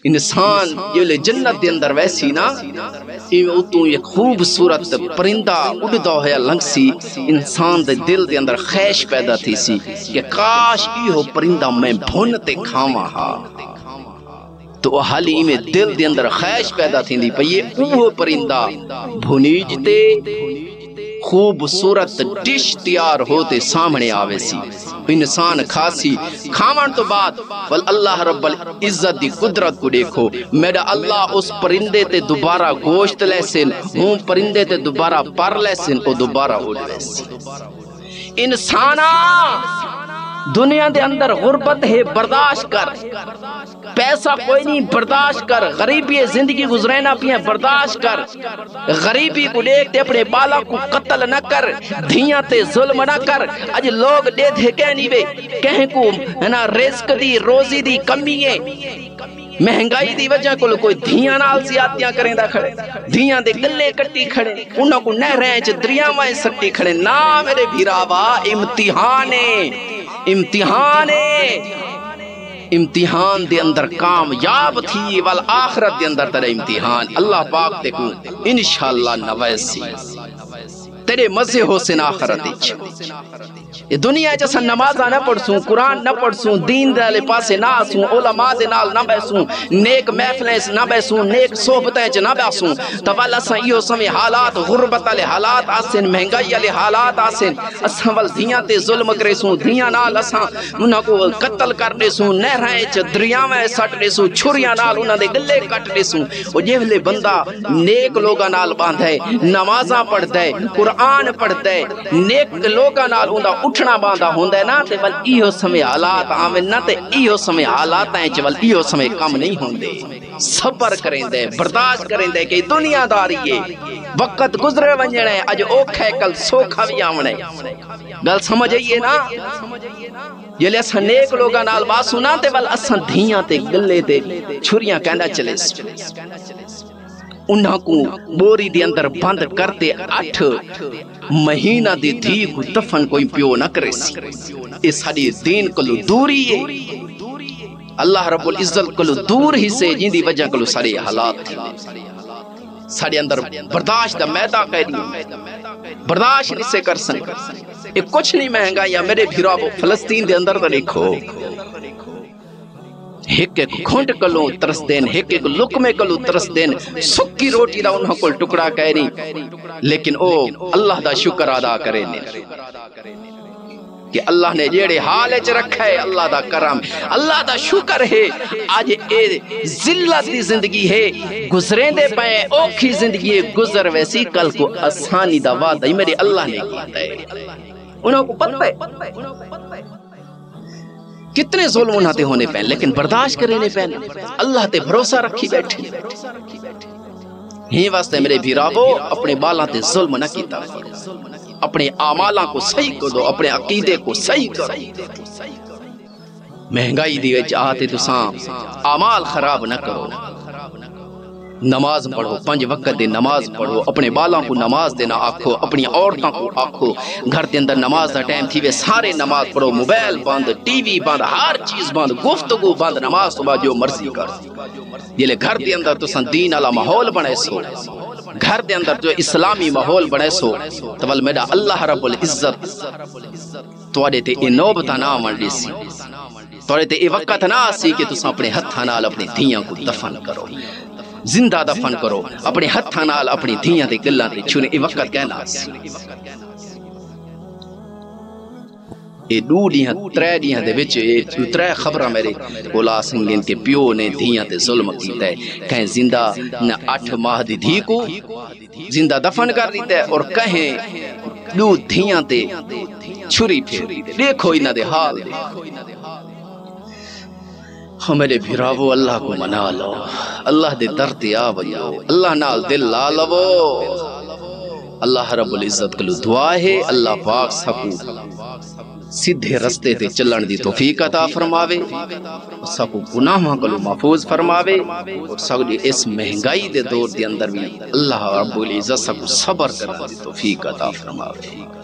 انسان جلے جنت دے اندر ویسی نا اتوں ایک خوبصورت پرندہ اڑدا ہویا لنگسی انسان دے دل دے اندر خواہش پیدا تھی سی کہ کاش ایہو پرندہ میں بھن تے کھاواں ہا تو حالی میں دل دے اندر خواہش پیدا تھی دی پئی اوہ پرندہ بھنیج تے خوبصورت ڈش تیار ہوتے سامنے آوے سی انسان کھاسی کھاون تو بعد ول اللہ رب العزت دی قدرت کو دیکھو میرا اللہ اس پرندے تے دوبارہ گوشت لیسن ہوں پرندے تے دوبارہ پر لیسن او دوبارہ اڑ لیسن انسانا دنیا دے اندر غربت ہے برداشت کر پیسہ کوئی نہیں برداشت کر غریبی زندگی گزرینا بھی ہے برداشت کر غریبی کو دیکھتے اپنے بالا کو قتل نہ کر دھیاں تے ظلم نہ کر اج لوگ دے دے کہنی بے کہیں کو رزق دی روزی دی کمی ہے مہنگائی دی وجہ کو کوئی دھیاں نال زیادتیاں کریں دا کھڑے دھیاں دے گلے کٹی کھڑے انہوں کو نہریں چ دریاویں سٹی کھڑے نا میرے بھیراوا امتحان دے اندر کامیاب تھی والآخرت دے اندر تیرے امتحان اللہ پاک تے کو انشاءاللہ نویسی تیرے مزے ہو سن آخرت اچھ یہ دنیا جیسا نمازہ نہ پڑھسوں قرآن نہ پڑھسوں دین دے پاسے نہ آسوں علماء دے نال نہ بیسوں نیک محفلیں نہ بیسوں نیک صحبتیں چ نہ بیسوں تول اساں ایہو سمے حالات غربت والے حالات آسن مہنگائی والے حالات آسن اساں ول دھیاں تے ظلم کریسوں دھیاں نال اساں انہاں کو قتل کر دیسوں نہراں چ دریاواں سٹ دیسوں چھریاں نال انہاں دے گلے کٹ دیسوں او جے بندہ نیک لوگاں نال باندھے نمازاں پڑھدے قرآن پڑھدے نیک لوگاں نال اوندا اٹھنا باندھا ہوندہ ہے نا تے ول ایہو سمے حالات آمن نہ تے ایہو سمے حالات ہیں چ ول ایہو سمے کم نہیں ہوندے صبر کریں دے برداشت کریں دے کہ دنیا داری ہے وقت گزرے ونجنے اج اوکھے کل سوکھا بھی آمنے گل سمجھ آئیے نا جلے اساں نیک لوگاں نال باسو نا تے ول اساں دھیاں تے گلے تے چھریاں کہندا چلے انہاں کو بوری دے اندر بند کرتے 8 مہینہ دی دھی کو دفن کوئی پیو نہ کرے سی اس ساڈی دین کلو دوری ہے اللہ رب العزت کلو دور ہی سے جن دی وجہ کلو سارے حالات ساڈے اندر برداشت دا میدہ کہہ برداشت نہیں سے کر سکتے یہ کچھ نہیں مہنگا یا میرے بھیراو فلسطین دے اندر تو دیکھو ایک ایک گھنٹ کلو ترس دین ایک ایک لقمے کلو ترس دین سکی روٹی دا انہوں کو ٹکڑا کہہ نہیں لیکن او اللہ دا شکر ادا کرے نہیں کہ اللہ نے جیڑے حال چ رکھا ہے اللہ دا کرم اللہ دا شکر ہے آج اے ذلت دی زندگی ہے گزریں دے پائے اوکھی زندگی ہے گزر ویسی کل کو آسانی دا وعدہ میرے اللہ نے کیتا ہے انہوں کو پتہ ہے کتنے ظلم انہاں تے ہونے پہن لیکن برداشت کرنے پہن اللہ تے بھروسہ رکھی بیٹھے ہی واسطے میرے بھیراو اپنے بالاں تے ظلم نہ کیتا اپنے اعمالاں کو صحیح کر دو اپنے عقیدے کو صحیح کرو مہنگائی دی وچ آتے تساں اعمال خراب نہ کرو نماز پڑھو 5 وقت دے نماز پڑھو اپنے بالاں کو نماز دینا آکھو اپنی عورتوں کو آکھو گھر دے اندر نماز دا ٹائم تھی وے سارے نماز پڑھو موبائل بند ٹی وی بند ہر چیز بند گفتگو بند نماز تو بعد جو مرضی کر یہ گھر دے اندر تساں دین والا ماحول بنے سو گھر دے اندر جو اسلامی ماحول بنے سو تو ول میرا اللہ رب العزت تواڈے تے اے نوبت نہ ونڈی سی تواڈے تے اے وقت نہ سی کہ تساں اپنے ہتھاں نال اپنی دھیاں کو دفن کرو زندہ دفن کرو اپنے ہتھاں نال اپنی دھیاں دے گلاں تے چھوڑے اے وقت کہنا سی اے 2 دیاں 3 دیاں دے وچ اے 3 خبراں میرے اولا سنگن کے پیو نے دھیاں تے ظلم کیتا ہے کہیں زندہ نہ 8 ماہ دی دھی کو زندہ دفن کر دیتا ہے اور کہیں 2 دھیاں تے چھری پھیر دیکھو انہاں دے حال میرے بھیراو اللہ کو منا لو اللہ دے در تے آ ویو اللہ نال دل لا لو اللہ رب العزت کلو دعا ہے اللہ پاک سکو سیدھے رستے تے چلن دی توفیق عطا فرماوے سکو گناہاں کلو محفوظ فرماوے اور سکو اس مہنگائی دے دور دے اندر بھی اللہ رب العزت سکو صبر کرنے دی توفیق عطا فرماوے